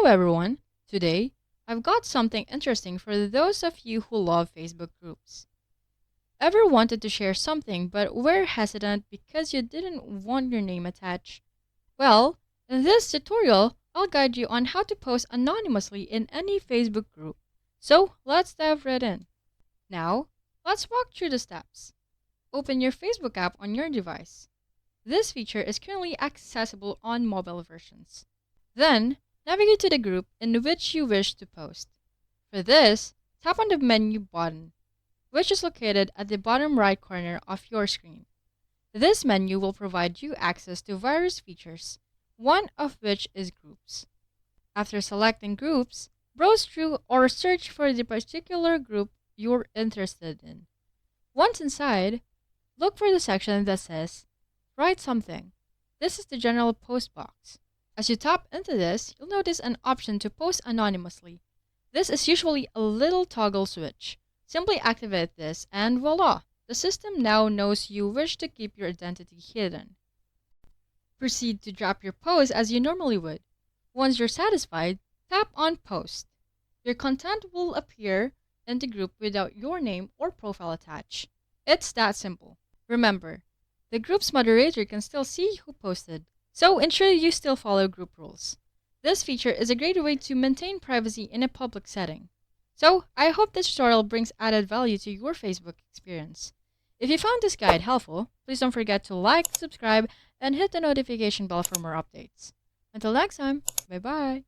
Hello everyone! Today, I've got something interesting for those of you who love Facebook groups. Ever wanted to share something but were hesitant because you didn't want your name attached? Well, in this tutorial, I'll guide you on how to post anonymously in any Facebook group. So, let's dive right in. Now, let's walk through the steps. Open your Facebook app on your device. This feature is currently accessible on mobile versions. Then, navigate to the group in which you wish to post. For this, tap on the menu button, which is located at the bottom right corner of your screen. This menu will provide you access to various features, one of which is groups. After selecting groups, browse through or search for the particular group you're interested in. Once inside, look for the section that says Write Something. This is the general post box. As you tap into this, you'll notice an option to post anonymously. This is usually a little toggle switch. Simply activate this and voila! The system now knows you wish to keep your identity hidden. Proceed to drop your post as you normally would. Once you're satisfied, tap on Post. Your content will appear in the group without your name or profile attached. It's that simple. Remember, the group's moderator can still see who posted, so ensure you still follow group rules. This feature is a great way to maintain privacy in a public setting. So, I hope this tutorial brings added value to your Facebook experience. If you found this guide helpful, please don't forget to like, subscribe, and hit the notification bell for more updates. Until next time, bye bye!